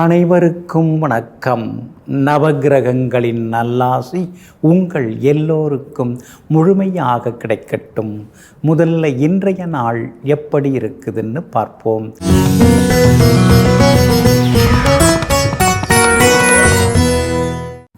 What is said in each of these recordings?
அனைவருக்கும் வணக்கம். நவகிரகங்களின் நல்லாசி உங்கள் எல்லோருக்கும் முழுமையாக கிடைக்கட்டும். முதல்ல இன்றைய நாள் எப்படி இருக்குதுன்னு பார்ப்போம்.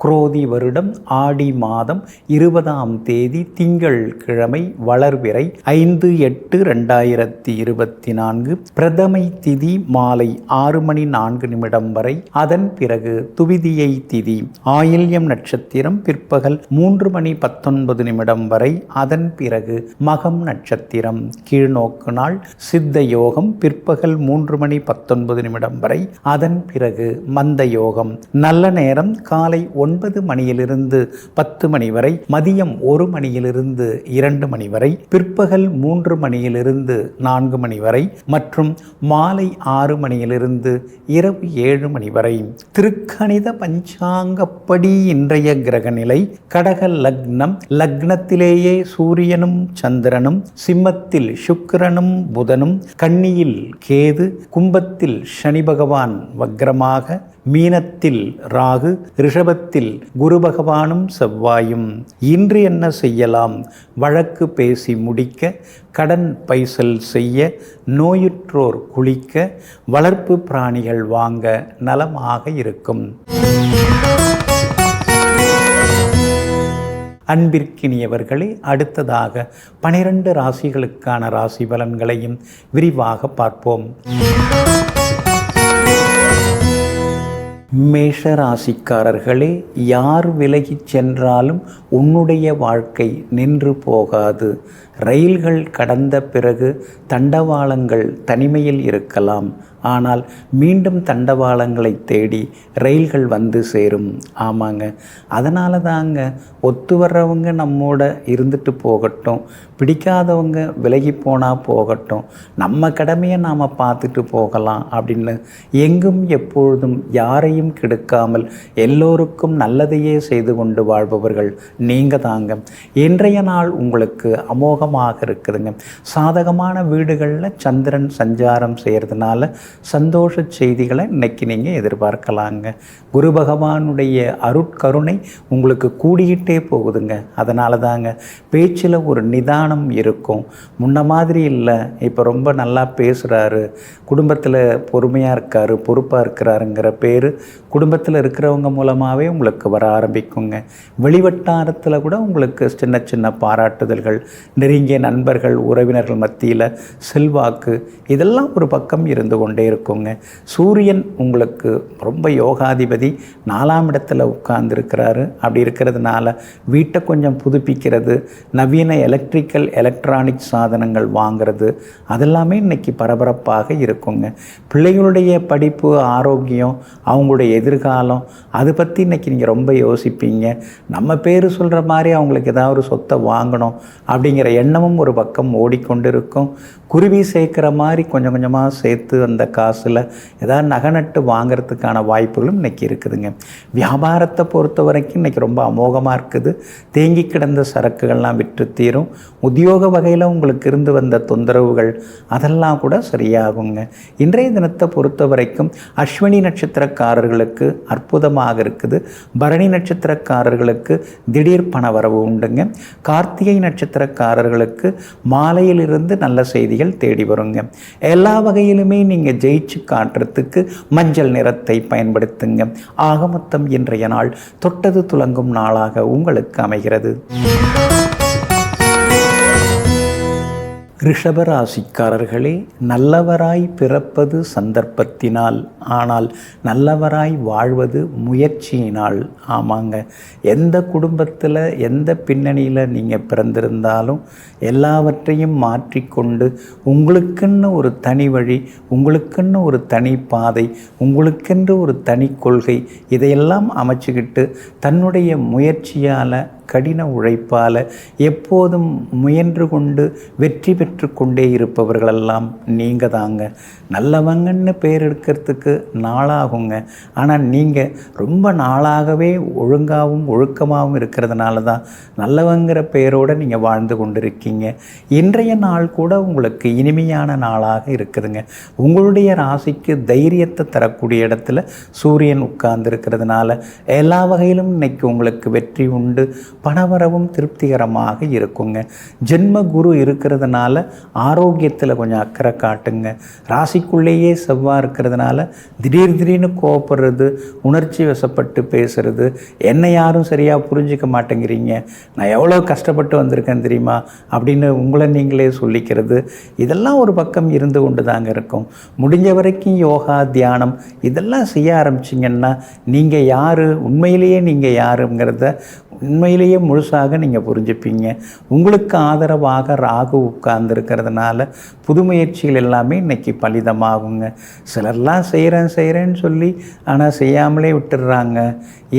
குரோதி வருடம் ஆடி மாதம் 20ஆம் தேதி திங்கள் கிழமை வளர்பிறை 5/8/2024 பிரதமை திதி மாலை 6:04 வரை. அதன் பிறகு துவிதியை திதி ஆயில்யம் நட்சத்திரம் பிற்பகல் 3:19 வரை. அதன் பிறகு மகம் நட்சத்திரம் கீழ்நோக்கு நாள். சித்த யோகம் பிற்பகல் 3:19 வரை. அதன் பிறகு மந்த யோகம். நல்ல நேரம் காலை 9 மணியிலிருந்து 10 மணி வரை, மதியம் 1 மணியிலிருந்து 2 மணி வரை, பிற்பகல் 3 மணியிலிருந்து 4 மணி வரை மற்றும் மாலை 6 மணியிலிருந்து இரவு 7 மணி வரை. திருக்கணித பஞ்சாங்கப்படி இன்றைய கிரக நிலை கடக லக்னம். லக்னத்திலேயே சூரியனும் சந்திரனும், சிம்மத்தில் சுக்கிரனும் புதனும், கன்னியில் கேது, கும்பத்தில் சனி பகவான் வக்ரமாக, மீனத்தில் ராகு, ரிஷபத்தில் குரு பகவானும் செவ்வாயும். இன்று என்ன செய்யலாம்? வழக்கு பேசி முடிக்க, கடன் பைசல் செய்ய, நோயுற்றோர் குளிக்க, வளர்ப்பு பிராணிகள் வாங்க நலமாக இருக்கும். அன்பிற்கினியவர்களே, அடுத்ததாக 12 ராசிகளுக்கான ராசி பலன்களையும் விரிவாக பார்ப்போம். மேஷ ராசிக்காரர்களே, யார் விலகிச் சென்றாலும் உன்னுடைய வாழ்க்கை நின்று போகாது. ரயில்கள் கடந்த பிறகு தண்டவாளங்கள் தனிமையில் இருக்கலாம், ஆனால் மீண்டும் தண்டவாளங்களை தேடி ரயில்கள் வந்து சேரும். ஆமாங்க, அதனால தாங்க ஒத்து வர்றவங்க நம்மோட இருந்துட்டு போகட்டும், பிடிக்காதவங்க விலகி போனால் போகட்டும், நம்ம கடமையை நாம் பார்த்துட்டு போகலாம் அப்படின்னு எங்கும் எப்பொழுதும் யாரையும் கெடுக்காமல் எல்லோருக்கும் நல்லதையே செய்து கொண்டு வாழ்பவர்கள் நீங்கள் தாங்க. இன்றைய நாள் உங்களுக்கு அமோகமாக இருக்குதுங்க. சாதகமான வீடுகளில் சந்திரன் சஞ்சாரம் செய்கிறதுனால சந்தோஷ செய்திகளை இன்னைக்கு நீங்கள் எதிர்பார்க்கலாங்க. குரு பகவானுடைய அருட்கருணை உங்களுக்கு கூடிக்கிட்டே போகுதுங்க. அதனால தாங்க பேச்சில் ஒரு நிதானம் இருக்கும். முன்ன மாதிரி இல்லை, இப்போ ரொம்ப நல்லா பேசுகிறாரு, குடும்பத்தில் பொறுமையாக இருக்கார், பொறுப்பாக இருக்கிறாருங்கிற பேர் குடும்பத்தில் இருக்கிறவங்க மூலமாகவே உங்களுக்கு வர ஆரம்பிக்குங்க. வெளிவட்டாரத்தில் கூட உங்களுக்கு சின்ன சின்ன பாராட்டுதல்கள், நெருங்கிய நண்பர்கள் உறவினர்கள் மத்தியில் செல்வாக்கு, இதெல்லாம் ஒரு பக்கம் இருந்து கொண்டே இருக்குங்க. சூரியன் உங்களுக்கு ரொம்ப யோகாதிபதி 4ஆம் இடத்துல உட்கார்ந்துருக்கிறாரு. அப்படி இருக்கிறதுனால வீட்டை கொஞ்சம் புதுப்பிக்கிறது, நவீன எலக்ட்ரானிக் சாதனங்கள் வாங்கிறது, அதெல்லாமே இன்னைக்கு பரபரப்பாக இருக்குங்க. பிள்ளைகளுடைய படிப்பு, ஆரோக்கியம், அவங்களுடைய எதிர்காலம், அதை பற்றி இன்றைக்கி நீங்கள் ரொம்ப யோசிப்பீங்க. நம்ம பேர் சொல்கிற மாதிரி அவங்களுக்கு ஏதாவது ஒரு சொத்தை வாங்கணும் அப்படிங்கிற எண்ணமும் ஒரு பக்கம் ஓடிக்கொண்டு இருக்கும். குருவி சேர்க்குற மாதிரி கொஞ்சம் கொஞ்சமாக சேர்த்து அந்த காசில் ஏதாவது நகை நட்டு வாங்கிறதுக்கான வாய்ப்புகளும் இன்றைக்கி இருக்குதுங்க. வியாபாரத்தை பொறுத்த வரைக்கும் இன்றைக்கி ரொம்ப அமோகமாக இருக்குது. தேங்கி கிடந்த சரக்குகள்லாம் விற்று தீரும். உத்தியோக வகையில் உங்களுக்கு இருந்து வந்த தொந்தரவுகள் அதெல்லாம் கூட சரியாகுங்க. இன்றைய தினத்தை பொறுத்த வரைக்கும் அஸ்வினி நட்சத்திரக்காரர்களுக்கு அற்புதமாக இருக்குது. பரணி நட்சத்திரக்காரர்களுக்கு திடீர் பண வரவு உண்டுங்க. கார்த்திகை நட்சத்திரக்காரர்களுக்கு மாலையிலிருந்து நல்ல செய்திகள் தேடி வருங்க. எல்லா வகையிலுமே நீங்கள் ஜெயிச்சு காட்டுறதுக்கு மஞ்சள் நிறத்தை பயன்படுத்துங்க. ஆக மொத்தம் இன்றைய நாள் தொட்டது துலங்கும் நாளாக உங்களுக்கு அமைகிறது. ரிஷபராசிக்காரர்களே, நல்லவராய் பிறப்பது சந்தர்ப்பத்தினால், ஆனால் நல்லவராய் வாழ்வது முயற்சியினால். ஆமாங்க, எந்த குடும்பத்தில் எந்த பின்னணியில் நீங்கள் பிறந்திருந்தாலும் எல்லாவற்றையும் மாற்றிக்கொண்டு உங்களுக்குன்னு ஒரு தனி வழி, உங்களுக்குன்னு ஒரு தனி பாதை, உங்களுக்கென்று ஒரு தனி கொள்கை, இதையெல்லாம் அமைச்சுக்கிட்டு தன்னுடைய முயற்சியால் கடின உழைப்பால் எப்போதும் முயன்று கொண்டு வெற்றி பெற்று கொண்டே இருப்பவர்களெல்லாம் நீங்கள் தாங்க. நல்லவங்கன்னு பேர் எடுக்கிறதுக்கு நாளாகுங்க. ஆனால் நீங்கள் ரொம்ப நாளாகவே ஒழுங்காகவும் ஒழுக்கமாகவும் இருக்கிறதுனால தான் நல்லவங்கிற பேரோடு நீங்கள் வாழ்ந்து கொண்டிருக்கீங்க. இன்றைய நாள் கூட உங்களுக்கு இனிமையான நாளாக இருக்குதுங்க. உங்களுடைய ராசிக்கு தைரியத்தை தரக்கூடிய இடத்துல சூரியன் உட்கார்ந்து இருக்கிறதுனால எல்லா வகையிலும் இன்னைக்கு உங்களுக்கு வெற்றி உண்டு. பணவரவும் திருப்திகரமாக இருக்குங்க. ஜென்ம குரு இருக்கிறதுனால ஆரோக்கியத்தில் கொஞ்சம் அக்கறை காட்டுங்க. ராசிக்குள்ளேயே செவ்வாய் இருக்கிறதுனால திடீர்னு கோபப்படுறது, உணர்ச்சி வசப்பட்டு பேசுறது, என்னை யாரும் சரியாக புரிஞ்சிக்க மாட்டேங்கிறீங்க, நான் எவ்வளோ கஷ்டப்பட்டு வந்திருக்கேன் தெரியுமா அப்படின்னு உங்களை நீங்களே சொல்லிக்கிறது, இதெல்லாம் ஒரு பக்கம் இருந்து கொண்டு தாங்க இருக்கும். முடிஞ்ச வரைக்கும் யோகா, தியானம் இதெல்லாம் செய்ய ஆரம்பிச்சிங்கன்னா நீங்கள் யார், உண்மையிலேயே நீங்கள் யாருங்கிறத உண்மையிலேயே முழுசாக நீங்கள் புரிஞ்சுப்பீங்க. உங்களுக்கு ஆதரவாக ராகு உட்கார்ந்துருக்கிறதுனால புது முயற்சிகள் எல்லாமே இன்றைக்கி பலிதமாகுங்க. சிலர்லாம் செய்கிறேன்னு சொல்லி ஆனால் செய்யாமலே விட்டுடுறாங்க.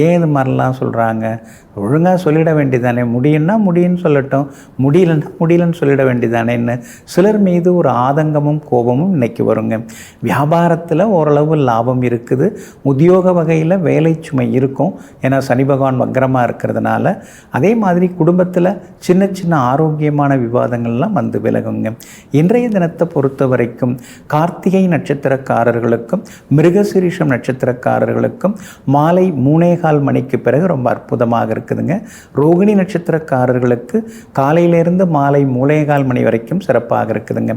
ஏன் இது மாதிரிலாம் சொல்கிறாங்க? ஒழுங்காக சொல்லிட வேண்டியதானே, முடியும்னா முடியும்னு சொல்லட்டும், முடியலன்னு சொல்லிட வேண்டியதானேன்னு சிலர் மீது ஒரு ஆதங்கமும் கோபமும் இன்றைக்கி வருங்க. வியாபாரத்தில் ஓரளவு லாபம் இருக்குது. உத்தியோக வகையில் வேலை சுமை இருக்கும், ஏன்னா சனி பகவான் வக்கரமாக இருக்கிறதுனால. அதே மாதிரி குடும்பத்தில் சின்ன சின்ன ஆரோக்கியமான விவாதங்கள்லாம் வந்து விலகுங்க. இன்றைய தினத்தை பொறுத்த வரைக்கும் கார்த்திகை நட்சத்திரக்காரர்களுக்கும் மிருகசீரிஷம் நட்சத்திரக்காரர்களுக்கும் மாலை 3:15 மணிக்கு பிறகு ரொம்ப அற்புதமாக இருக்குதுங்க. ரோகிணி நட்சத்திரக்காரர்களுக்கு காலையிலிருந்து மாலை 3:15 மணி வரைக்கும் சிறப்பாக இருக்குதுங்க.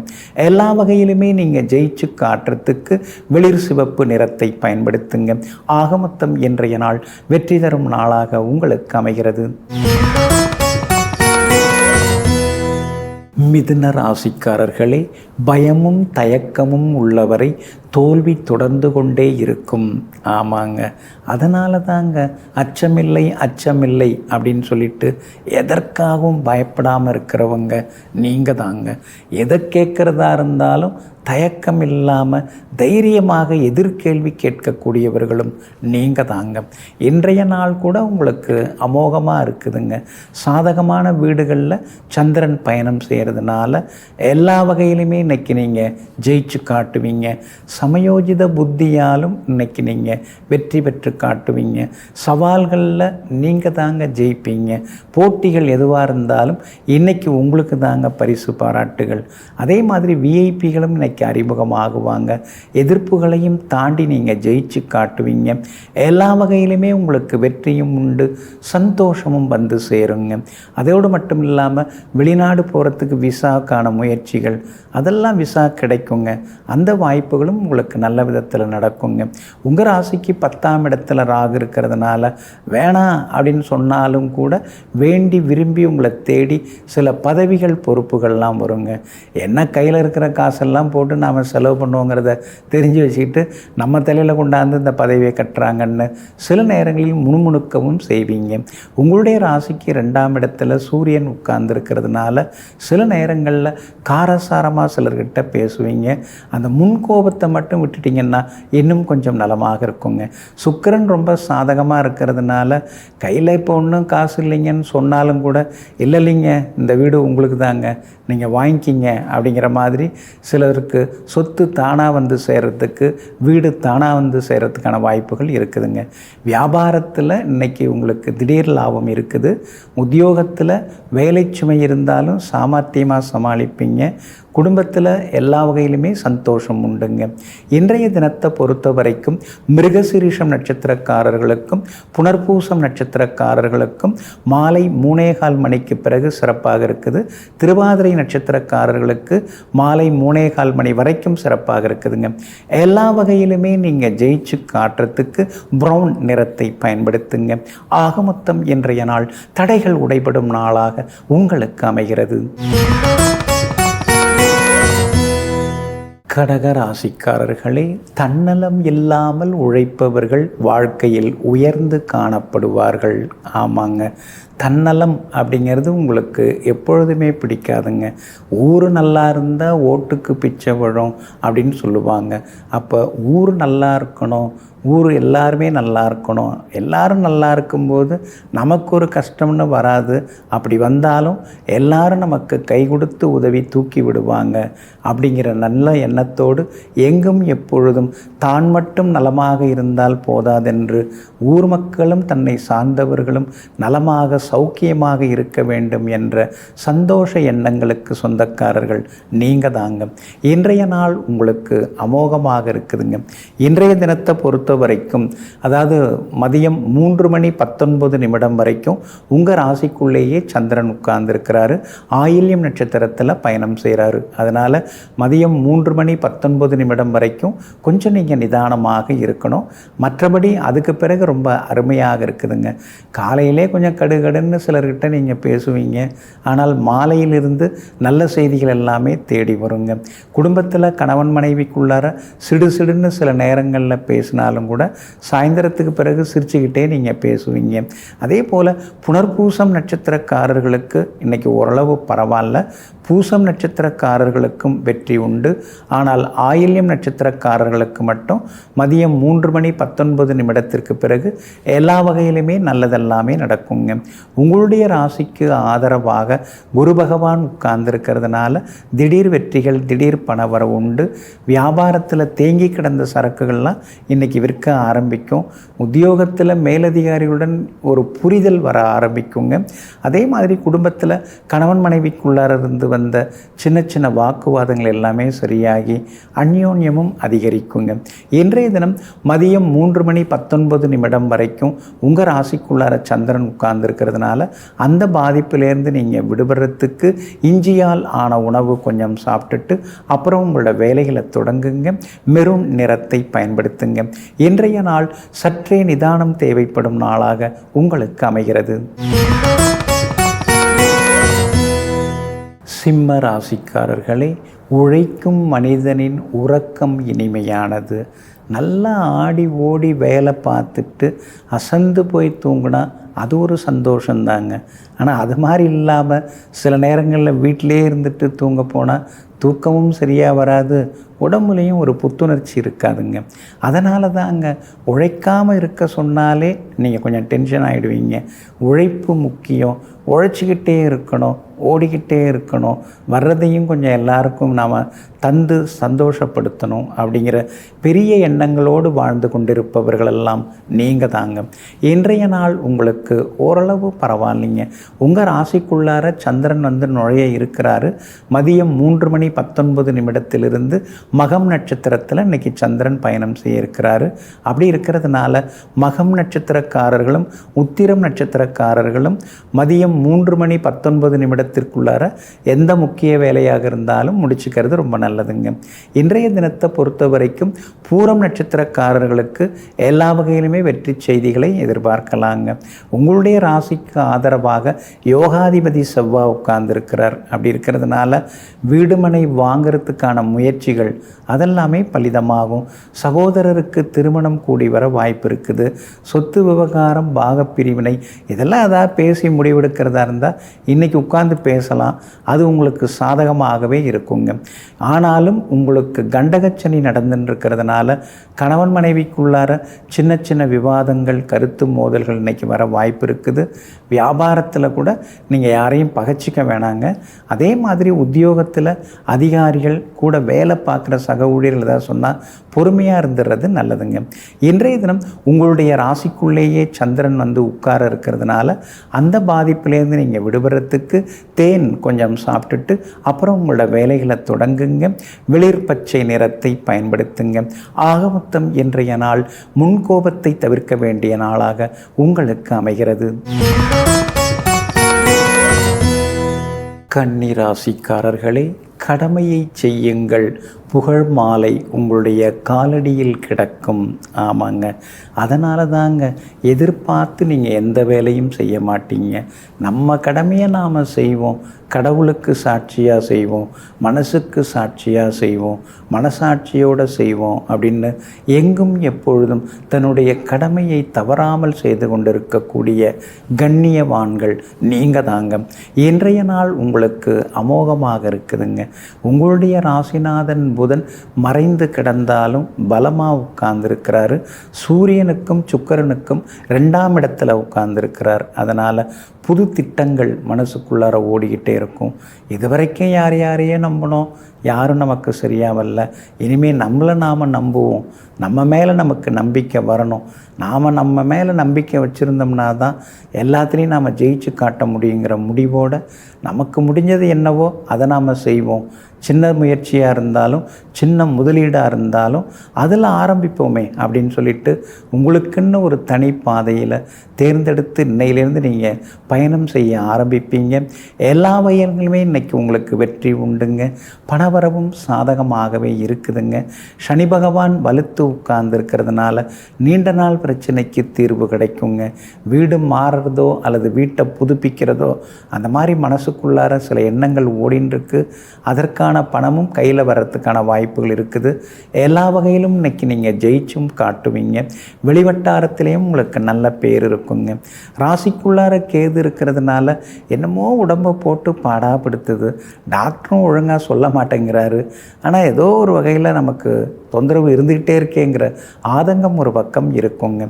எல்லா வகையிலுமே நீங்கள் ஜெயிச்சு காட்டுறதுக்கு வெளிர் சிவப்பு நிறத்தை பயன்படுத்துங்க. ஆக மொத்தம் இன்றைய நாள் வெற்றி தரும் நாளாக உங்களுக்கு அமைகிறது. மிதுன ராசிக்காரர்களே, பயமும் தயக்கமும் உள்ளவரை தோல்வி தொடர்ந்து கொண்டே இருக்கும். ஆமாங்க, அதனால தாங்க அச்சமில்லை அப்படின்னு சொல்லிட்டு எதற்காகவும் பயப்படாமல் இருக்கிறவங்க நீங்கள் தாங்க. எதை கேட்குறதா இருந்தாலும் தயக்கம் இல்லாமல் தைரியமாக எதிர்கேள்வி கேட்கக்கூடியவர்களும் நீங்கள் தாங்க. இன்றைய நாள் கூட உங்களுக்கு அமோகமாக இருக்குதுங்க. சாதகமான வீடுகளில் சந்திரன் பயணம் செய்கிறதுனால எல்லா வகையிலுமே இன்றைக்கி நீங்கள் ஜெயிச்சு காட்டுவீங்க. சமயோஜித புத்தியாலும் இன்றைக்கி நீங்கள் வெற்றி பெற்று காட்டுவீங்க. சவால்களில் நீங்கள் தாங்க ஜெயிப்பீங்க. போட்டிகள் எதுவாக இருந்தாலும் இன்றைக்கி உங்களுக்கு தாங்க பரிசு பாராட்டுகள். அதே மாதிரி விஐபிகளும் இன்றைக்கி அறிமுகமாகுவாங்க. எதிர்ப்புகளையும் தாண்டி நீங்கள் ஜெயிச்சு காட்டுவீங்க. எல்லா வகையிலுமே உங்களுக்கு வெற்றியும் உண்டு, சந்தோஷமும் வந்து சேருங்க. அதோடு மட்டும் இல்லாமல் வெளிநாடு போகிறதுக்கு விசாக்கான முயற்சிகள் அதெல்லாம் விசா கிடைக்குங்க. அந்த வாய்ப்புகளும் உங்களுக்கு நல்ல விதத்தில் நடக்குங்க. உங்கள் ராசிக்கு 10ஆம் இடத்துல ராகு இருக்கிறதுனால வேணாம் அப்படின்னு சொன்னாலும் கூட வேண்டி விரும்பி உங்களை தேடி சில பதவிகள் பொறுப்புகள்லாம் வருங்க. என்ன கையில் இருக்கிற காசெல்லாம் போட்டு நாம் செலவு பண்ணுவோங்கிறத தெரிஞ்சு வச்சுக்கிட்டு நம்ம தலையில் கொண்டாந்து இந்த பதவியை கட்டுறாங்கன்னு சில நேரங்களில் முணுமுணுக்கவும் செய்வீங்க. உங்களுடைய ராசிக்கு 2ஆம் இடத்துல சூரியன் உட்கார்ந்துருக்கிறதுனால சில நேரங்களில் காரசாரமாக சிலர்கிட்ட பேசுவீங்க. அந்த முன்கோபத்தை மட்டும் விட்டுட்டிங்கன்னா இன்னும் கொஞ்சம் நலமாக இருக்குங்க. சுக்கிரன் ரொம்ப சாதகமாக இருக்கிறதுனால கையில் இப்போ ஒன்றும் காசு இல்லைங்கன்னு சொன்னாலும் கூட இல்லைங்க இந்த வீடு உங்களுக்கு தாங்க, நீங்கள் வாங்கிக்கிங்க அப்படிங்கிற மாதிரி சிலருக்கு சொத்து தானாக வந்து சேர்கிறதுக்கு, வீடு தானாக வந்து சேர்கிறதுக்கான வாய்ப்புகள் இருக்குதுங்க. வியாபாரத்தில் இன்றைக்கி உங்களுக்கு திடீர் லாபம் இருக்குது. உத்தியோகத்தில் வேலை சுமை இருந்தாலும் சாமர்த்தியமாக சமாளிப்பீங்க. குடும்பத்தில் எல்லா வகையிலுமே சந்தோஷம் உண்டுங்க. இன்றைய தினத்தை பொறுத்த வரைக்கும் மிருகசீரிஷம் நட்சத்திரக்காரர்களுக்கும் புனர்பூசம் நட்சத்திரக்காரர்களுக்கும் மாலை 3:15 மணிக்கு பிறகு சிறப்பாக இருக்குது. திருவாதிரை நட்சத்திரக்காரர்களுக்கு மாலை 3:15 மணி வரைக்கும் சிறப்பாக இருக்குதுங்க. எல்லா வகையிலுமே நீங்கள் ஜெயிச்சு காட்டுறதுக்கு ப்ரௌன் நிறத்தை பயன்படுத்துங்க. ஆக மொத்தம் இன்றைய நாள் தடைகள் உடைபடும் நாளாக உங்களுக்கு அமைகிறது. கடக ராசிக்காரர்களே, தன்னலம் இல்லாமல் உழைப்பவர்கள் வாழ்க்கையில் உயர்ந்து காணப்படுவார்கள். ஆமாங்க, தன்னலம் அப்படிங்கிறது உங்களுக்கு எப்பொழுதுமே பிடிக்காதுங்க. ஊர் நல்லா இருந்தால் ஓட்டுக்கு பிச்சை விழும் அப்படின்னு சொல்லுவாங்க. அப்போ ஊர் நல்லா இருக்கணும், ஊர் எல்லாருமே நல்லா இருக்கணும். எல்லாரும் நல்லா இருக்கும்போது நமக்கு ஒரு கஷ்டம்னு வராது. அப்படி வந்தாலும் எல்லாரும் நமக்கு கை கொடுத்து உதவி தூக்கி விடுவாங்க அப்படிங்கிற நல்ல எண்ணத்தோடு எங்கும் எப்பொழுதும் தான் மட்டும் நலமாக இருந்தால் போதாதென்று ஊர் மக்களும் தன்னை சார்ந்தவர்களும் நலமாக சௌக்கியமாக இருக்க வேண்டும் என்ற சந்தோஷ எண்ணங்களுக்கு சொந்தக்காரர்கள் நீங்கள் தாங்க. இன்றைய நாள் உங்களுக்கு அமோகமாக இருக்குதுங்க. இன்றைய தினத்தை பொறுத்த வரைக்கும், அதாவது மதியம் 3:19 வரைக்கும் உங்கள் ராசிக்குள்ளேயே சந்திரன் உட்கார்ந்துருக்கிறாரு. ஆயில்யம் நட்சத்திரத்தில் பயணம் செய்கிறாரு. அதனால் மதியம் 3:19 வரைக்கும் கொஞ்சம் நீங்கள் நிதானமாக இருக்கணும். மற்றபடி அதுக்கு பிறகு ரொம்ப அருமையாக இருக்குதுங்க. காலையிலே கொஞ்சம் கடுகடுன்னு சிலர்கிட்ட நீங்கள் பேசுவீங்க. ஆனால் மாலையிலிருந்து நல்ல செய்திகள் எல்லாமே தேடி வருங்க. குடும்பத்தில் கணவன் மனைவிக்குள்ளார சிடுசிடுன்னு சில நேரங்களில் பேசினாலும் கூட சாயந்தரத்துக்கு பிறகு சிரிச்சுக்கிட்டே நீங்கள் பேசுவீங்க. அதே போல் புனர்பூசம் நட்சத்திரக்காரர்களுக்கு இன்றைக்கி ஓரளவு பரவாயில்ல. பூசம் நட்சத்திரக்காரர்களுக்கும் வெற்றி உண்டு. ஆனால் ஆயில்யம் நட்சத்திரக்காரர்களுக்கு மட்டும் மதியம் 3:19 பிறகு எல்லா வகையிலுமே நல்லதெல்லாமே நடக்குங்க. உங்களுடைய ராசிக்கு ஆதரவாக குரு பகவான் உட்கார்ந்துருக்கிறதுனால திடீர் வெற்றிகள், திடீர் பணவரவு உண்டு. வியாபாரத்தில் தேங்கி கிடந்த சரக்குகள்லாம் இன்றைக்கி விற்க ஆரம்பிக்கும். உத்தியோகத்தில் மேலதிகாரிகளுடன் ஒரு புரிதல் வர ஆரம்பிக்குங்க. அதே மாதிரி குடும்பத்தில் கணவன் மனைவிக்குள்ளார இருந்து வந்த சின்ன சின்ன வாக்குவாதங்கள் எல்லாமே சரியாகி அந்யோன்யமும் அதிகரிக்குங்க. இன்றைய தினம் மதியம் 3:19 வரைக்கும் உங்கள் ராசிக்குள்ளார சந்திரன் உட்கார்ந்துருக்கிறதுனால அந்த பாதிப்பிலேருந்து நீங்கள் விடுபடுறதுக்கு இஞ்சியால் ஆன உணவு கொஞ்சம் சாப்பிட்டுட்டு அப்புறம் உங்களோட வேலைகளை தொடங்குங்க. மெரூன் நிறத்தை பயன்படுத்துங்க. இன்றைய நாள் சற்றே நிதானம் தேவைப்படும் நாளாக உங்களுக்கு அமைகிறது. சிம்ம ராசிக்காரர்களே, உழைக்கும் மனிதனின் உறக்கம் இனிமையானது. நல்லா ஆடி ஓடி வேலை பார்த்துட்டு அசந்து போய் தூங்கினா அது ஒரு சந்தோஷந்தாங்க. ஆனால் அது மாதிரி இல்லாமல் சில நேரங்களில் வீட்டிலே இருந்துட்டு தூங்க போனால் தூக்கமும் சரியாக வராது, உடம்புலையும் ஒரு புத்துணர்ச்சி இருக்காதுங்க. அதனால தாங்க உழைக்காமல் இருக்க சொன்னாலே நீங்கள் கொஞ்சம் டென்ஷன் ஆகிடுவீங்க. உழைப்பு முக்கியம். உழைச்சிக்கிட்டே இருக்கணும், ஓடிக்கிட்டே இருக்கணும். வர்றதையும் கொஞ்சம் எல்லாருக்கும் நாம் தந்து சந்தோஷப்படுத்தணும் அப்படிங்கிற பெரிய எண்ணங்களோடு வாழ்ந்து கொண்டிருப்பவர்களெல்லாம் நீங்கள் தாங்க. இன்றைய நாள் உங்களுக்கு ஓரளவு பரவாயில்லைங்க. உங்கள் ராசிக்குள்ளார சந்திரன் நுழைய இருக்கிறாரு. மதியம் 3:19 மகம் நட்சத்திரத்தில் இன்றைக்கி சந்திரன் பயணம் செய்ய இருக்கிறாரு. அப்படி இருக்கிறதுனால மகம் நட்சத்திரக்காரர்களும் உத்திரம் நட்சத்திரக்காரர்களும் மதியம் 3:19 எந்த முக்கிய வேலையாக இருந்தாலும் முடிச்சுக்கிறது ரொம்ப நல்லதுங்க. இன்றைய தினத்தை பொறுத்த வரைக்கும் பூரம் நட்சத்திரக்காரர்களுக்கு எல்லா வகையிலுமே வெற்றி செய்திகளை எதிர்பார்க்கலாங்க. உங்களுடைய ராசிக்கு ஆதரவாக யோகாதிபதி செவ்வாய் உட்கார்ந்துருக்கிறார். அப்படி இருக்கிறதுனால வீடுமனை வாங்கிறதுக்கான முயற்சிகள் அதெல்லாமே பலிதமாகும். சகோதரருக்கு திருமணம் கூடி வர வாய்ப்பு இருக்குது. சொத்து விவகாரம், பாகப்பிரிவினை இதெல்லாம் ஏதாவது பேசி முடிவெடுக்கிறதா இருந்தால் இன்றைக்கி உட்கார்ந்து பேசலாம். அது உங்களுக்கு சாதகமாகவே இருக்குங்க. ஆனாலும் உங்களுக்கு கண்டகச்சனி நடந்துருக்கிறதுனால கணவன் மனைவிக்குள்ளார சின்ன சின்ன விவாதங்கள், கருத்து மோதல்கள் இன்றைக்கி வர வாய்ப்பு இருக்குது. வியாபாரத்தில் கூட நீங்கள் யாரையும் பகைச்சிக்க வேணாங்க. அதே மாதிரி உத்தியோகத்தில் அதிகாரிகள் கூட வேலை பார்க்குற சக ஊழியர்கள் ஏதாவது சொன்னால் பொறுமையாக இருந்துடுறது நல்லதுங்க. இன்றைய தினம் உங்களுடைய ராசிக்குள்ளேயே சந்திரன் உட்கார இருக்கிறதுனால அந்த பாதிப்பிலேருந்து நீங்கள் விடுபடுறதுக்கு தேன் கொஞ்சம் சாப்பிட்டுட்டு அப்புறம் உங்களோட வேலைகளை தொடங்குங்க. வெளிர் பச்சை நிறத்தை பயன்படுத்துங்க. ஆக மொத்தம் இன்றைய நாள் முன்கோபத்தை தவிர்க்க வேண்டிய நாளாக உங்களுக்கு அமைகிறது. கன்னி ராசிக்காரர்களே, கடமையை செய்யுங்கள், புகழ் மாலை உங்களுடைய காலடியில் கிடக்கும். ஆமாங்க, அதனால தாங்க எதிர்பார்த்து நீங்கள் எந்த வேலையும் செய்ய மாட்டீங்க. நம்ம கடமையை நாம் செய்வோம், கடவுளுக்கு சாட்சியாக செய்வோம், மனசுக்கு சாட்சியாக செய்வோம், மனசாட்சியோடு செய்வோம் அப்படின்னு எங்கும் எப்பொழுதும் தன்னுடைய கடமையை தவறாமல் செய்து கொண்டிருக்கக்கூடிய கண்ணியவான்கள் நீங்கள் தாங்க. இன்றைய நாள் உங்களுக்கு அமோகமாக இருக்குதுங்க. உங்களுடைய ராசிநாதன் புதன் மறைந்து கிடந்தாலும் பலமாக உட்கார்ந்துருக்கிறாரு. சூரியனுக்கும் சுக்கிரனுக்கும் 2ஆம் இடத்துல உட்கார்ந்துருக்கிறார். அதனால் புது திட்டங்கள் மனசுக்குள்ளார ஓடிக்கிட்டே இருக்கும். இதுவரைக்கும் யாரையே நம்பணும், யாரும் நமக்கு சரியாக வரல, இனிமேல் நம்மளை நாம் நம்புவோம், நம்ம மேலே நமக்கு நம்பிக்கை வரணும், நாம் நம்ம மேலே நம்பிக்கை வச்சுருந்தோம்னா தான் எல்லாத்துலேயும் நாம் ஜெயிச்சு காட்ட முடியுங்கிற முடிவோடு நமக்கு முடிஞ்சது என்னவோ அதை நாம் செய்வோம். சின்ன முயற்சியாக இருந்தாலும் சின்ன முதலீடாக இருந்தாலும் அதில் ஆரம்பிப்போமே அப்படின்னு சொல்லிட்டு உங்களுக்குன்னு ஒரு தனி பாதையில் தேர்ந்தெடுத்து இன்னையிலேருந்து நீங்கள் பயணம் செய்ய ஆரம்பிப்பீங்க. எல்லா வகையிலுமே இன்றைக்கி உங்களுக்கு வெற்றி உண்டுங்க. பணவரவும் சாதகமாகவே இருக்குதுங்க. சனி பகவான் வலுத்து உட்கார்ந்துருக்கிறதுனால நீண்ட நாள் பிரச்சனைக்கு தீர்வு கிடைக்குங்க. வீடு மாறுறதோ அல்லது வீட்டை புதுப்பிக்கிறதோ அந்த மாதிரி மனசுக்குள்ளார சில எண்ணங்கள் ஓடின்னு இருக்கு. அதற்கான பணமும் கையில் வர்றதுக்கான வாய்ப்புகள் இருக்குது. எல்லா வகையிலும் இன்றைக்கி நீங்கள் ஜெயிச்சும் காட்டுவீங்க. வெளிவட்டாரத்திலையும் உங்களுக்கு நல்ல பேர் இருக்குங்க. ராசிக்குள்ளார கேது இருக்கிறதுனால என்னமோ உடம்பை போட்டு பாடாப்படுத்துது, டாக்டரும் ஒழுங்காக சொல்ல மாட்டேங்கிறாரு, ஆனால் ஏதோ ஒரு வகையில் நமக்கு தொந்தரவு இருந்துக்கிட்டே இருக்கேங்கிற ஆதங்கம் ஒரு பக்கம் இருக்குங்க.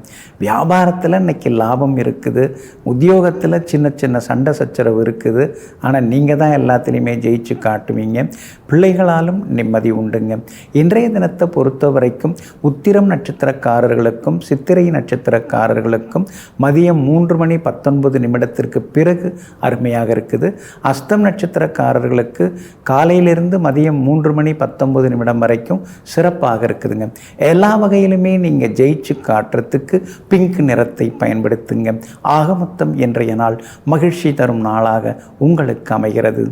வியாபாரத்தில் இன்றைக்கி லாபம் இருக்குது. உத்தியோகத்தில் சின்ன சின்ன சண்டை சச்சரவு இருக்குது. ஆனால் நீங்கள் தான் எல்லாத்துலேயுமே ஜெயிச்சு காட்டுவீங்க. பிள்ளைகளாலும் நிம்மதி உண்டுங்க. இன்றைய தினத்தை பொறுத்த வரைக்கும் உத்திரம் நட்சத்திரக்காரர்களுக்கும் சித்திரை நட்சத்திரக்காரர்களுக்கும் மதியம் 3:19 பிறகு அருமையாக இருக்குது. அஸ்தம் நட்சத்திரக்காரர்களுக்கு காலையிலிருந்து மதியம் 3:19 வரைக்கும் சிறப்பாக இருக்குதுங்க. எல்லா வகையிலுமே நீங்கள் ஜெயிச்சு காட்டுறதுக்கு பிங்க் நிறத்தை பயன்படுத்துங்க. ஆக மொத்தம் இன்றைய நாள் மகிழ்ச்சி தரும் நாளாக உங்களுக்கு அமைகிறது.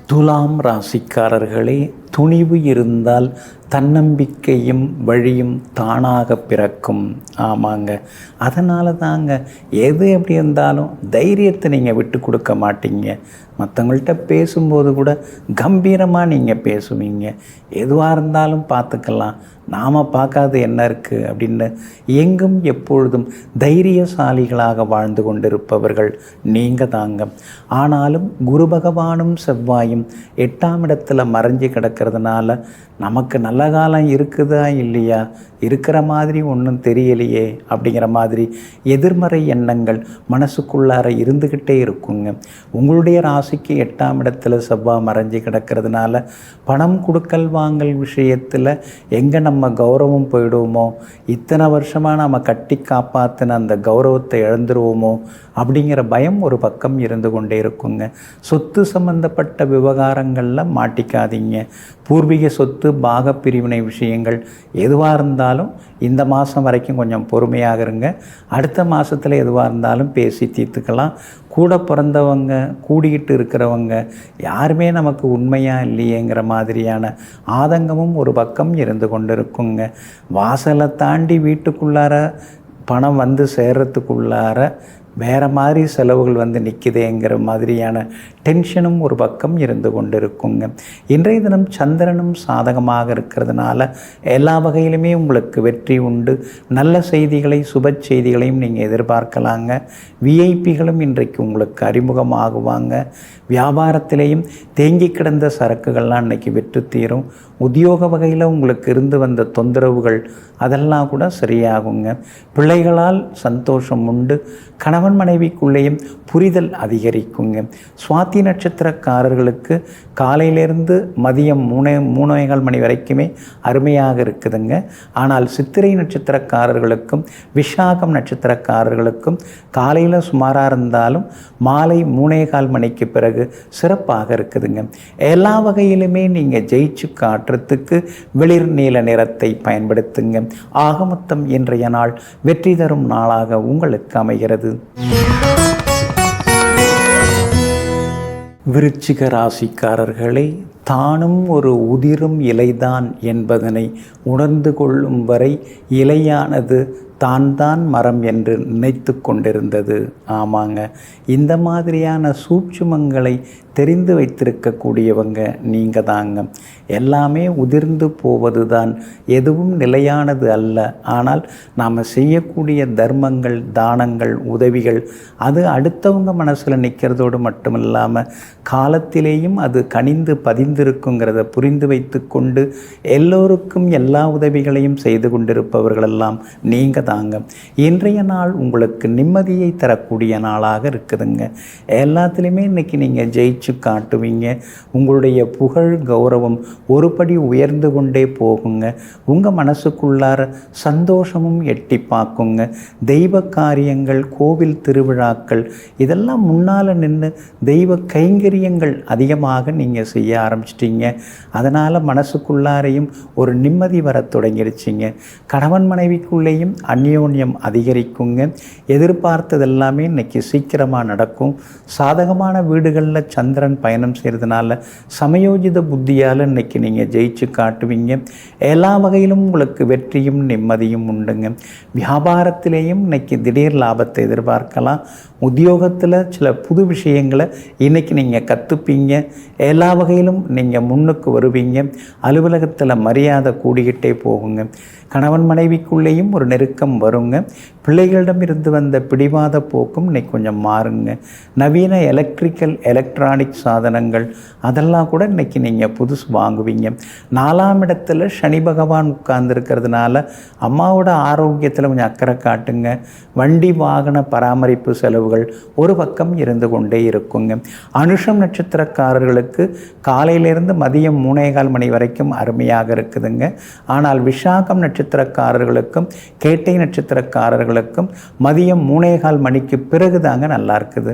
துலாம் ராசிக்காரர்களே, துணிவு இருந்தால் தன்னம்பிக்கையும் வழியும் தானாக பிறக்கும். ஆமாங்க, அதனால தாங்க எது எப்படி இருந்தாலும் தைரியத்தை நீங்கள் விட்டு கொடுக்க மாட்டீங்க. மற்றவங்கள்ட்ட பேசும்போது கூட கம்பீரமாக நீங்கள் பேசுவீங்க. எதுவாக இருந்தாலும் பார்த்துக்கலாம், நாம் பார்க்காது என்ன இருக்குது அப்படின்னு எங்கும் எப்பொழுதும் தைரியசாலிகளாக வாழ்ந்து கொண்டிருப்பவர்கள் நீங்கள் தாங்க. ஆனாலும் குரு பகவானும் செவ்வாயும் 8ஆம் இடத்துல மறைஞ்சு கிடக்கிறதுனால நமக்கு நல்ல காலம் இருக்குதா இல்லையா, இருக்கிற மாதிரி ஒன்றும் தெரியலையே அப்படிங்கிற மாதிரி எதிர்மறை எண்ணங்கள் மனசுக்குள்ளார இருந்துக்கிட்டே இருக்குங்க. உங்களுடைய ராசிக்கு 8ஆம் இடத்துல செவ்வாய் மறைஞ்சு கிடக்கிறதுனால பணம் கொடுக்கல் வாங்கல் விஷயத்தில் எங்கே நம்ம கௌரவம் போயிடுவோமோ, இத்தனை வருஷமாக நம்ம கட்டி காப்பாற்றின அந்த கௌரவத்தை இழந்துருவோமோ அப்படிங்கிற பயம் ஒரு பக்கம் இருந்து கொண்டே இருக்குங்க. சொத்து சம்பந்தப்பட்ட விவகாரங்களில் மாட்டிக்காதீங்க. பூர்வீக சொத்து பாகப்பிரிவினை விஷயங்கள் எதுவாக இருந்தாலும் இந்த மாதம் வரைக்கும் கொஞ்சம் பொறுமையாக இருங்க. அடுத்த மாதத்தில் எதுவாக இருந்தாலும் பேசி தீர்த்துக்கலாம். கூட பிறந்தவங்க கூடிக்கிட்டு இருக்கிறவங்க யாருமே நமக்கு உண்மையாக இல்லையேங்கிற மாதிரியான ஆதங்கமும் ஒரு பக்கம் இருந்து கொண்டு இருக்குங்க. வாசலை தாண்டி வீட்டுக்குள்ளார பணம் வந்து சேர்றதுக்குள்ளார வேறு மாதிரி செலவுகள் வந்து நிற்குதேங்கிற மாதிரியான டென்ஷனும் ஒரு பக்கம் இருந்து கொண்டு இருக்குங்க. இன்றைய தினம் சந்திரனும் சாதகமாக இருக்கிறதுனால எல்லா வகையிலுமே உங்களுக்கு வெற்றி உண்டு. நல்ல செய்திகளை சுப செய்திகளையும் நீங்கள் எதிர்பார்க்கலாங்க. விஐபிகளும் இன்றைக்கு உங்களுக்கு அறிமுகமாகுவாங்க. வியாபாரத்திலேயும் தேங்கி கிடந்த சரக்குகள்லாம் இன்றைக்கி விற்று தீரும். உத்தியோக வகையில் உங்களுக்கு இருந்து வந்த தொந்தரவுகள் அதெல்லாம் கூட சரியாகுங்க. பிள்ளைகளால் சந்தோஷம் உண்டு. கணவன் மனைவிக்குள்ளேயும் புரிதல் அதிகரிக்குங்க. சுவாதி நட்சத்திரக்காரர்களுக்கு காலையிலேருந்து மதியம் 3:15 மணி வரைக்குமே அருமையாக இருக்குதுங்க. ஆனால் சித்திரை நட்சத்திரக்காரர்களுக்கும் விஷாகம் நட்சத்திரக்காரர்களுக்கும் காலையில் சுமாராக இருந்தாலும் மாலை 3:15 மணிக்கு பிறகு சிறப்பாக இருக்குதுங்க. எல்லா வகையிலுமே நீங்கள் ஜெயிச்சு காட்டுறதுக்கு வெளிர் நீல நிறத்தை பயன்படுத்துங்க. ஆக மொத்தம் இன்றைய நாள் வெற்றி தரும் நாளாக உங்களுக்கு அமைகிறது. விருச்சிக ராசிக்காரர்களே, தானும் ஒரு உதிரும் இலைதான் என்பதனை உணர்ந்து கொள்ளும் வரை இலையானது தான் மரம் என்று நினைத்து கொண்டிருந்தது. ஆமாங்க, இந்த மாதிரியான சூட்சுமங்களை தெரிந்து வைத்திருக்கக்கூடியவங்க நீங்கள் தாங்க. எல்லாமே உதிர்ந்து போவது தான், எதுவும் நிலையானது அல்ல. ஆனால் நாம் செய்யக்கூடிய தர்மங்கள், தானங்கள், உதவிகள் அது அடுத்தவங்க மனசில் நிற்கிறதோடு மட்டும் இல்லாமல் காலத்திலேயும் அது கனிந்து பதிந்திருக்குங்கிறத புரிந்து வைத்து கொண்டு எல்லோருக்கும் எல்லா உதவிகளையும் செய்து கொண்டிருப்பவர்களெல்லாம் நீங்கள் தாங்க. இன்றைய நாள் உங்களுக்கு நிம்மதியை தரக்கூடிய நாளாக இருக்குதுங்க. எல்லாத்துலேயுமே இன்றைக்கி நீங்கள் ஜெயிச்சு காட்டுவீங்க. உங்களுடைய புகழ், கௌரவம் ஒருபடி உயர்ந்து கொண்டே போகுங்க. உங்கள் மனசுக்குள்ளார சந்தோஷமும் எட்டி பார்க்குங்க. தெய்வ காரியங்கள், கோவில் திருவிழாக்கள் இதெல்லாம் முன்னால் நின்று தெய்வ கைங்கரியங்கள் அதிகமாக நீங்கள் செய்ய ஆரம்பிச்சிட்டிங்க. அதனால் மனசுக்குள்ளாரையும் ஒரு நிம்மதி வர தொடங்கிடுச்சிங்க. கணவன் மனைவிக்குள்ளேயும் அந்யோன்யம் அதிகரிக்குங்க. எதிர்பார்த்ததெல்லாமே இன்னைக்கு சீக்கிரமாக நடக்கும். சாதகமான வீடுகளில் சந்திரன் பயணம் செய்கிறதுனால சமயோஜித புத்தியால் இன்னைக்கு நீங்கள் ஜெயிச்சு காட்டுவீங்க. எல்லா வகையிலும் உங்களுக்கு வெற்றியும் நிம்மதியும் உண்டுங்க. வியாபாரத்திலேயும் இன்னைக்கு திடீர் லாபத்தை எதிர்பார்க்கலாம். உத்தியோகத்தில் சில புது விஷயங்களை இன்றைக்கி நீங்கள் கற்றுப்பீங்க. எல்லா வகையிலும் நீங்கள் முன்னுக்கு வருவீங்க. அலுவலகத்தில் மரியாதை கூடிக்கிட்டே போகுங்க. கணவன் மனைவிக்குள்ளேயும் ஒரு நெருக்கம் வருங்க. பிள்ளைகளிடம் இருந்து வந்த பிடிவாத போக்கும் இன்னைக்கு கொஞ்சம் மாறுங்க. நவீன எலக்ட்ரானிக் சாதனங்கள் அதெல்லாம் கூட இன்றைக்கி நீங்கள் புதுசு வாங்குவீங்க. 4ஆம் இடத்துல சனி பகவான் உட்கார்ந்துருக்கிறதுனால அம்மாவோட ஆரோக்கியத்தில் கொஞ்சம் அக்கறை காட்டுங்க. வண்டி வாகன பராமரிப்பு செலவுகள் ஒரு பக்கம் இருந்து கொண்டே இருக்குங்க. அனுஷம் நட்சத்திரக்காரர்களுக்கு காலையிலிருந்து மதியம் 3:15 மணி வரைக்கும் அருமையாக இருக்குதுங்க. ஆனால் விஷாகம் நட்சத்திரக்காரர்களுக்கும் கேட்டை நட்சத்திரக்காரர்களுக்கும் மதியம் 3:15 மணிக்கு பிறகு தாங்க நல்லா இருக்குது.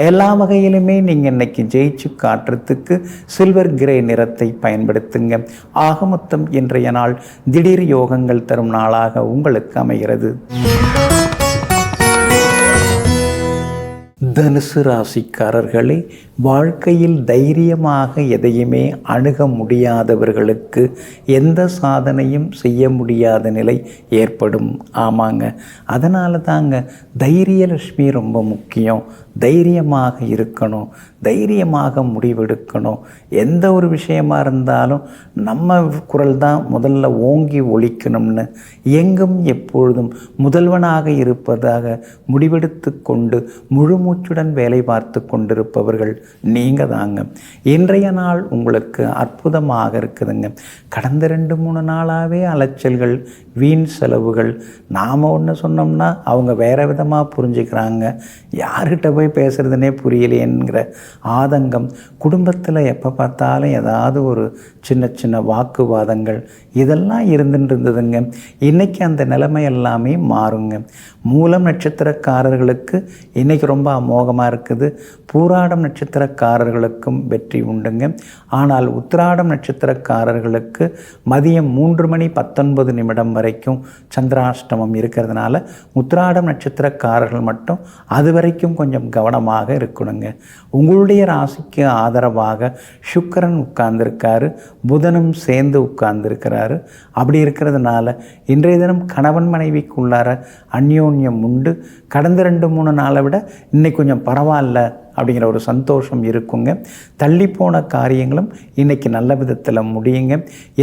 எல்லா வகையிலுமே நீங்கள் இன்னைக்கு ஜெயிச்சு காட்டுறதுக்கு சில்வர் கிரே நிறத்தை பயன்படுத்துங்க. ஆக மொத்தம் இன்றைய நாள் திடீர் யோகங்கள் தரும் நாளாக உங்களுக்கு அமைகிறது. தனுசு ராசிக்காரர்களே, வாழ்க்கையில் தைரியமாக எதையுமே அணுக முடியாதவர்களுக்கு எந்த சாதனையும் செய்ய முடியாத நிலை ஏற்படும். ஆமாங்க, அதனால தாங்க தைரியலட்சுமி ரொம்ப முக்கியம். தைரியமாக இருக்கணும், தைரியமாக முடிவெடுக்கணும். எந்த ஒரு விஷயமா இருந்தாலும் நம்ம குரல் தான் முதல்ல ஓங்கி ஒலிக்கணும்னு எங்கும் எப்பொழுதும் முதல்வனாக இருப்பதாக முடிவெடுத்து கொண்டு முழு மூச்சுடன் வேலை பார்த்து கொண்டிருப்பவர்கள் நீங்கள் தாங்க. இன்றைய நாள் உங்களுக்கு அற்புதமாக இருக்குதுங்க. கடந்த 2-3 நாளாகவே அலைச்சல்கள், வீண் செலவுகள். நாம் ஒன்று சொன்னோம்னா அவங்க வேறு விதமாக புரிஞ்சுக்கிறாங்க. யார்கிட்ட போய் பேசுகிறதுனே புரியலையேங்கிற ஆதங்கம். குடும்பத்தில் எப்போ பார்த்தாலும் ஏதாவது ஒரு சின்ன சின்ன வாக்குவாதங்கள் இதெல்லாம் இருந்துருந்ததுங்க. இன்றைக்கி அந்த நிலைமை எல்லாமே மாறுங்க. மூலம் நட்சத்திரக்காரர்களுக்கு இன்றைக்கி ரொம்ப அமோகமாக இருக்குது. பூராடம் நட்சத்திரக்காரர்களுக்கும் வெற்றி உண்டுங்க. ஆனால் உத்திராடம் நட்சத்திரக்காரர்களுக்கு மதியம் 3:19 வரைக்கும் சந்திராஷ்டமம் இருக்கிறதுனால உத்திராடம் நட்சத்திரக்காரர்கள் மட்டும் அது வரைக்கும் கொஞ்சம் கவனமாக இருக்கணுங்க. உங்களுடைய ராசிக்கு ஆதரவாக சுக்கிரன் உட்கார்ந்துருக்காரு, புதனும் சேர்ந்து உட்கார்ந்துருக்கிறாரு. அப்படி இருக்கிறதுனால இன்றைய தினம் கணவன் மனைவிக்குள்ளார அந்யோன்யம் உண்டு. கடந்த 2-3 நாளை விட இன்னைக்கு கொஞ்சம் பரவாயில்ல அப்படிங்கிற ஒரு சந்தோஷம் இருக்குங்க. தள்ளிப்போன காரியங்களும் இன்றைக்கி நல்ல விதத்தில் முடியுங்க.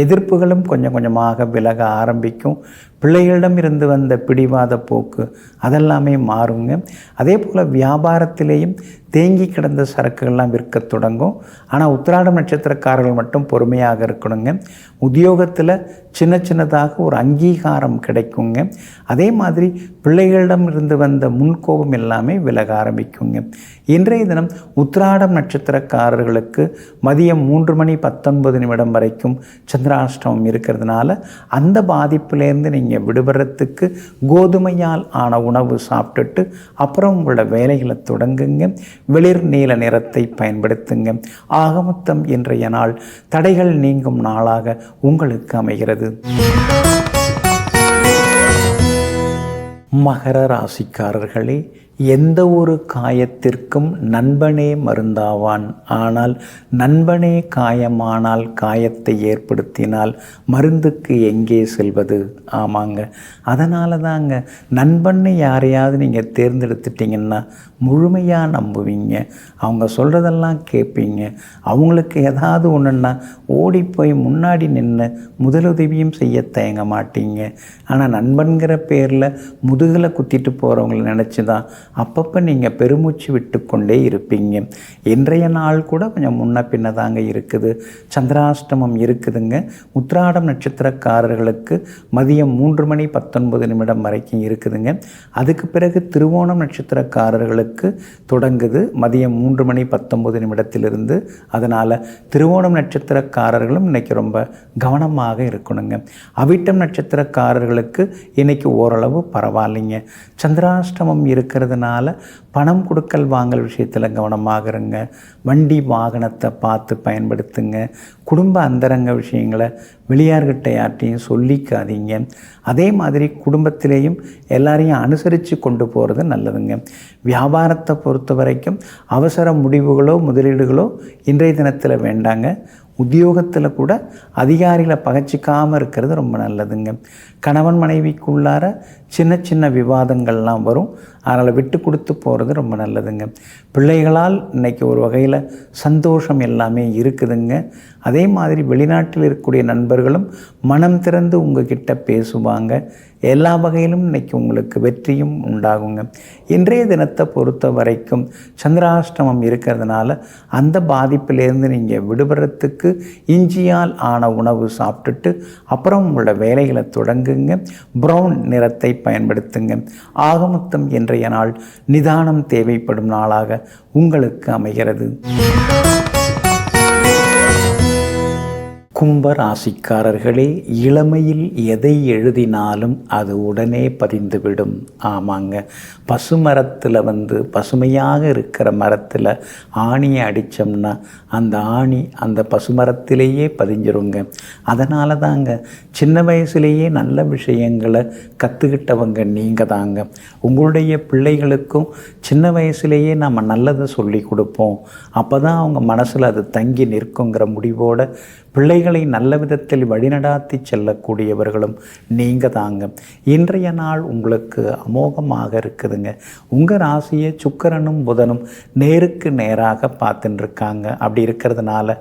எதிர்ப்புகளும் கொஞ்சம் கொஞ்சமாக விலக ஆரம்பிக்கும். பிள்ளைகளிடம் இருந்து வந்த பிடிவாத போக்கு அதெல்லாமே மாறுங்க. அதே போல் வியாபாரத்திலேயும் தேங்கி கிடந்த சரக்குகள்லாம் விற்க தொடங்கும். ஆனால் உத்திராடம் நட்சத்திரக்காரர்கள் மட்டும் பொறுமையாக இருக்கணுங்க. உத்தியோகத்தில் சின்ன சின்னதாக ஒரு அங்கீகாரம் கிடைக்குங்க. அதே மாதிரி பிள்ளைகளிடம் இருந்து வந்த முன்கோபம் எல்லாமே விலக ஆரம்பிக்குங்க. இன்றைய தினம் உத்திராடம் நட்சத்திரக்காரர்களுக்கு மதியம் 3:19 வரைக்கும் சந்திராஷ்டமம் இருக்கிறதுனால அந்த பாதிப்புலேருந்து நீங்கள் விடுபடுறதுக்கு கோதுமையால் ஆன உணவு சாப்பிட்டுட்டு அப்புறம் உங்களோட வேலைகளை தொடங்குங்க. வெளிர் நீல நிறத்தை பயன்படுத்துங்க. ஆகமொத்தம் இன்றைய நாள் தடைகள் நீங்கும் நாளாக உங்களுக்கு அமைகிறது. மகர ராசிக்காரர்களே, எந்த ஒரு காயத்திற்கும் நண்பனே மருந்தாவான். ஆனால் நண்பனே காயமானால், காயத்தை ஏற்படுத்தினால் மருந்துக்கு எங்கே செல்வது? ஆமாங்க. அதனால தாங்க நண்பன்னு யாரையாவது நீங்கள் தேர்ந்தெடுத்துட்டிங்கன்னா முழுமையாக நம்புவீங்க. அவங்க சொல்கிறதெல்லாம் கேட்பீங்க. அவங்களுக்கு ஏதாவது ஒன்றுன்னா ஓடி போய் முன்னாடி நின்று முதலுதவியும் செய்ய தயங்க மாட்டீங்க. ஆனால் நண்பன்கிற பேரில் முதுகில் குத்திட்டு போகிறவங்கள நினச்சி தான் அப்பப்போ நீங்கள் பெருமூச்சு விட்டு கொண்டே இருப்பீங்க. இன்றைய நாள் கூட கொஞ்சம் முன்ன பின்ன தாங்க இருக்குது. சந்திராஷ்டமம் இருக்குதுங்க. உத்திராடம் நட்சத்திரக்காரர்களுக்கு மதியம் 3:19 வரைக்கும் இருக்குதுங்க. அதுக்கு பிறகு திருவோணம் நட்சத்திரக்காரர்களுக்கு தொடங்குது மதியம் 3:19 அதனால் திருவோணம் நட்சத்திரக்காரர்களும் இன்றைக்கி ரொம்ப கவனமாக இருக்கணுங்க. அவிட்டம் நட்சத்திரக்காரர்களுக்கு இன்றைக்கி ஓரளவு பரவாயில்லைங்க. சந்திராஷ்டமம் இருக்கிறதுனால பணம் கொடுக்கல் வாங்கல் விஷயத்தில் கவனமாக இருங்க. வண்டி வாகனத்தை பார்த்து பயன்படுத்துங்க. குடும்ப அந்தரங்க விஷயங்களை வெளியார்கிட்ட யார்ட்டையும் சொல்லிக்காதீங்க. அதே மாதிரி குடும்பத்திலேயும் எல்லாரையும் அனுசரித்து கொண்டு போகிறது நல்லதுங்க. வியாபாரத்தை பொறுத்த வரைக்கும் அவசர முடிவுகளோ முதலீடுகளோ இன்றைய தினத்தில் வேண்டாங்க. உத்தியோகத்தில் கூட அதிகாரிகளை பகச்சிக்காமல் இருக்கிறது ரொம்ப நல்லதுங்க. கணவன் மனைவிக்குள்ளார சின்ன சின்ன விவாதங்கள்லாம் வரும். அதனால் விட்டு கொடுத்து போகிறது ரொம்ப நல்லதுங்க. பிள்ளைகளால் இன்றைக்கி ஒரு வகையில் சந்தோஷம் எல்லாமே இருக்குதுங்க. அதே மாதிரி வெளிநாட்டில் இருக்கக்கூடிய நண்பர்களும் மனம் திறந்து உங்ககிட்ட பேசுவாங்க. எல்லா வகையிலும் இன்றைக்கி உங்களுக்கு வெற்றியும் உண்டாகுங்க. இன்றைய தினத்தை பொறுத்த வரைக்கும் சந்திராஷ்டமம் இருக்கிறதுனால அந்த பாதிப்பிலேருந்து நீங்கள் விடுபடுறதுக்கு இஞ்சியால் ஆன உணவு சாப்பிட்டுட்டு அப்புறம் உங்களோட வேலைகளை தொடங்குங்க. ப்ரௌன் நிறத்தை பயன்படுத்துங்க. ஆகமொத்தம் இன்றைய நாள் நிதானம் தேவைப்படும் நாளாக உங்களுக்கு அமைகிறது. கும்ப ராசிக்காரர்களே, இளமையில் எதை எழுதினாலும் அது உடனே பதிந்துவிடும். ஆமாங்க. பசுமரத்தில் பசுமையாக இருக்கிற மரத்தில் ஆணியை அடித்தோம்னா அந்த ஆணி அந்த பசுமரத்திலேயே பதிஞ்சிருங்க. அதனால தாங்க சின்ன வயசுலேயே நல்ல விஷயங்களை கற்றுக்கிட்டவங்க நீங்கள் தாங்க. உங்களுடைய பிள்ளைகளுக்கும் சின்ன வயசுலேயே நம்ம நல்லதை சொல்லி கொடுப்போம். அப்போ தான் அவங்க மனசில் அது தங்கி நிற்குங்கிற முடிவோடு பிள்ளைகளை நல்ல விதத்தில் வழிநடாத்தி செல்லக்கூடியவர்களும் நீங்கள் தாங்க. இன்றைய நாள் உங்களுக்கு அமோகமாக இருக்குதுங்க. உங்கள் ராசியை சுக்கிரனும் புதனும் நேருக்கு நேராக பார்த்துட்டு இருக்காங்க. அப்படி இருக்கிறதுனால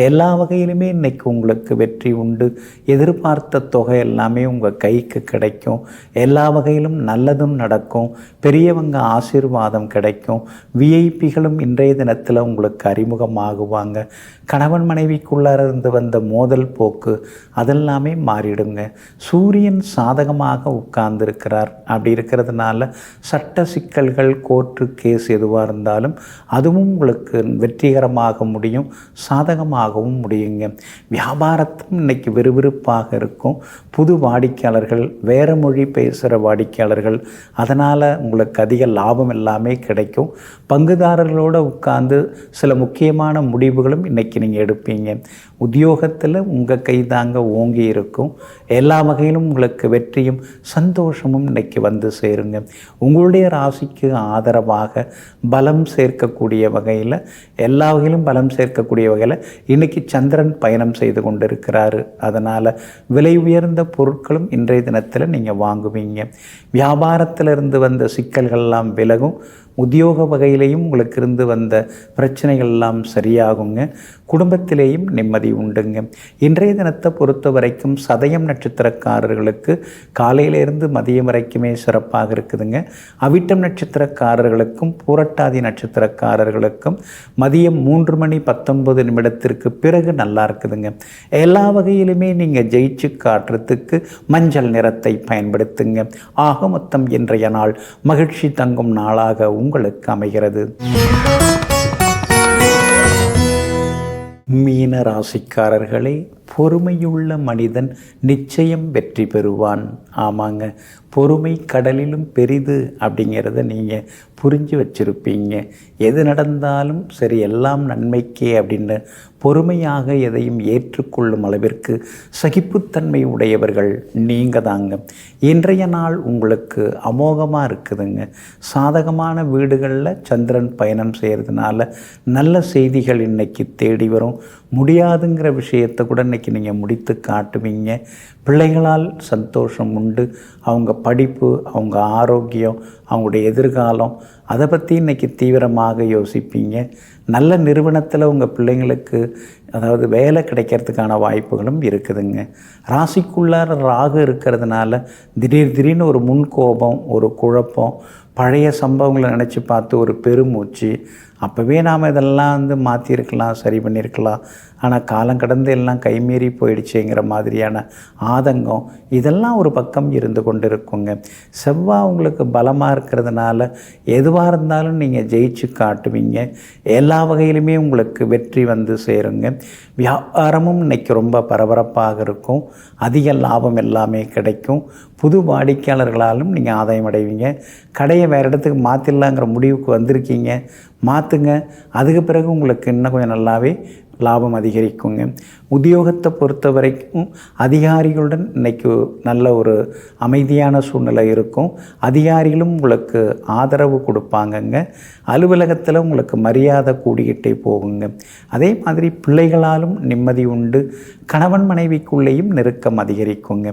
எல்லா வகையிலுமே இன்றைக்கி உங்களுக்கு வெற்றி உண்டு. எதிர்பார்த்த தொகை எல்லாமே உங்கள் கைக்கு கிடைக்கும். எல்லா வகையிலும் நல்லதும் நடக்கும். பெரியவங்க ஆசீர்வாதம் கிடைக்கும். விஐபிகளும் இன்றைய தினத்தில் உங்களுக்கு அறிமுகமாகுவாங்க. கணவன் மனைவிக்குள்ளார இருந்து வந்த மோதல் போக்கு அதெல்லாமே மாறிடுங்க. சூரியன் சாதகமாக உட்கார்ந்துருக்கிறார். அப்படி இருக்கிறதுனால சட்ட சிக்கல்கள், கோர்ட்டு கேஸ் எதுவாக இருந்தாலும் அதுவும் உங்களுக்கு வெற்றிகரமாக முடியும், சாதகமாகவும் முடியுங்க. வியாபாரத்தும் இன்னைக்கு விறுவிறுப்பாக இருக்கும். புது வாடிக்கையாளர்கள், வேறு மொழி பேசுகிற வாடிக்கையாளர்கள், அதனால் உங்களுக்கு அதிக லாபம் எல்லாமே கிடைக்கும். பங்குதாரர்களோடு உட்கார்ந்து சில முக்கியமான முடிவுகளும் இன்றைக்கி நீங்கள் எடுப்பீங்க. உத்தியோகத்தில் உங்கள் கை தாங்க ஓங்கி இருக்கும். எல்லா வகையிலும் உங்களுக்கு வெற்றியும் சந்தோஷமும் இன்றைக்கி வந்து சேருங்க. உங்களுடைய ராசிக்கு ஆதரவாக பலம் சேர்க்கக்கூடிய வகையில், எல்லா வகையிலும் பலம் சேர்க்கக்கூடிய வகையில் இன்றைக்கி சந்திரன் பயணம் செய்து கொண்டிருக்கிறாரு. அதனால் விலை உயர்ந்த பொருட்களும் இன்றைய தினத்தில் நீங்கள் வாங்குவீங்க. வியாபாரத்திலிருந்து வந்த சிக்கல்கள்லாம் விலகும். உத்தியோக வகையிலையும் உங்களுக்கு இருந்து வந்த பிரச்சனைகள் எல்லாம் சரியாகுங்க. குடும்பத்திலேயும் நிம்மதி உண்டுங்க. இன்றைய தினத்தை பொறுத்த வரைக்கும் சதயம் நட்சத்திரக்காரர்களுக்கு காலையிலேருந்து மதியம் வரைக்குமே சிறப்பாக இருக்குதுங்க. அவிட்டம் நட்சத்திரக்காரர்களுக்கும் பூரட்டாதி நட்சத்திரக்காரர்களுக்கும் மதியம் 3:19 பிறகு நல்லா இருக்குதுங்க. எல்லா வகையிலுமே நீங்கள் ஜெயிச்சு காட்டுறதுக்கு மஞ்சள் நிறத்தை பயன்படுத்துங்க. ஆக மொத்தம் இன்றைய நாள் மகிழ்ச்சி தங்கும் நாளாக உங்களுக்கு அமைகிறது. மீன ராசிக்காரர்களே, பொறுமையுள்ள மனிதன் நிச்சயம் வெற்றி பெறுவான். ஆமாங்க, பொறுமை கடலிலும் பெரிது அப்படிங்கிறத நீங்கள் புரிஞ்சு வச்சுருப்பீங்க. எது நடந்தாலும் சரி, எல்லாம் நன்மைக்கே அப்படின்னு பொறுமையாக எதையும் ஏற்றுக்கொள்ளும் அளவிற்கு சகிப்புத்தன்மை உடையவர்கள் நீங்கள் தாங்க. இன்றைய நாள் உங்களுக்கு அமோகமாக இருக்குதுங்க. சாதகமான வீடுகளில் சந்திரன் பயணம் செய்கிறதுனால நல்ல செய்திகள் இன்றைக்கி தேடி வரும். முடியாதுங்கிற விஷயத்தை கூட இன்றைக்கி நீங்கள் முடித்து காட்டுவீங்க. பிள்ளைகளால் சந்தோஷம் உண்டு. அவங்க படிப்பு, அவங்க ஆரோக்கியம், அவங்களுடைய எதிர்காலம், அதை பற்றி இன்றைக்கி தீவிரமாக யோசிப்பீங்க. நல்ல நிறுவனத்தில் உங்கள் பிள்ளைங்களுக்கு அதாவது வேலை கிடைக்கிறதுக்கான வாய்ப்புகளும் இருக்குதுங்க. ராசிக்குள்ளார ராகு இருக்கிறதுனால திடீர்னு ஒரு முன்கோபம், ஒரு குழப்பம், பழைய சம்பவங்களை நினச்சி பார்த்து ஒரு பெருமூச்சு. அப்போவே நாம் இதெல்லாம் மாற்றிருக்கலாம், சரி பண்ணியிருக்கலாம், ஆனால் காலம் கடந்து எல்லாம் கைமீறி போயிடுச்சுங்கிற மாதிரியான ஆதங்கம் இதெல்லாம் ஒரு பக்கம் இருந்து கொண்டு இருக்குங்க. செவ்வாய் உங்களுக்கு பலமாக இருக்கிறதுனால எதுவாக இருந்தாலும் நீங்கள் ஜெயிச்சு காட்டுவீங்க. எல்லா வகையிலுமே உங்களுக்கு வெற்றி வந்து சேருங்க. வியாபாரமும் இன்றைக்கி ரொம்ப பரபரப்பாக இருக்கும். அதிக லாபம் எல்லாமே கிடைக்கும். புது வாடிக்கையாளர்களாலும் நீங்கள் ஆதாயம் அடைவீங்க. கடையை வேறு இடத்துக்கு மாற்றிடலாங்கிற முடிவுக்கு வந்திருக்கீங்க, மாற்றுங்க. அதுக்கு பிறகு உங்களுக்கு இன்னும் கொஞ்சம் நல்லாவே லாபம் அதிகரிக்குங்க. உத்தியோகத்தை பொறுத்த வரைக்கும் அதிகாரிகளுடன் இன்றைக்கி நல்ல ஒரு அமைதியான சூழ்நிலை இருக்கும். அதிகாரிகளும் உங்களுக்கு ஆதரவு கொடுப்பாங்கங்க. அலுவலகத்தில் உங்களுக்கு மரியாதை கூடிக்கிட்டே போகுங்க. அதே மாதிரி பிள்ளைகளாலும் நிம்மதி உண்டு. கணவன் மனைவிக்குள்ளேயும் நெருக்கம் அதிகரிக்குங்க.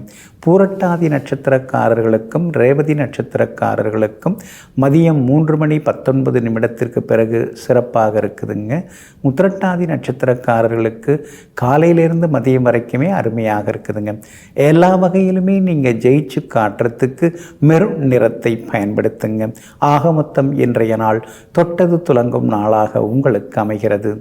பூரட்டாதி நட்சத்திரக்காரர்களுக்கும் ரேவதி நட்சத்திரக்காரர்களுக்கும் மதியம் 3:19 பிறகு சிறப்பாக இருக்குதுங்க. உத்திரட்டாதி நட்சத்திரக்காரர்களுக்கு காலையிலேருந்து மதியம் வரைக்குமே அருமையாக இருக்குதுங்க. எல்லா வகையிலுமே நீங்கள் ஜெயிச்சு காட்டுறதுக்கு மெரூன் நிறத்தை பயன்படுத்துங்க. ஆக மொத்தம் இன்றைய நாள் தொட்டது துலங்கும் நாளாக உங்களுக்கு அமைகிறது.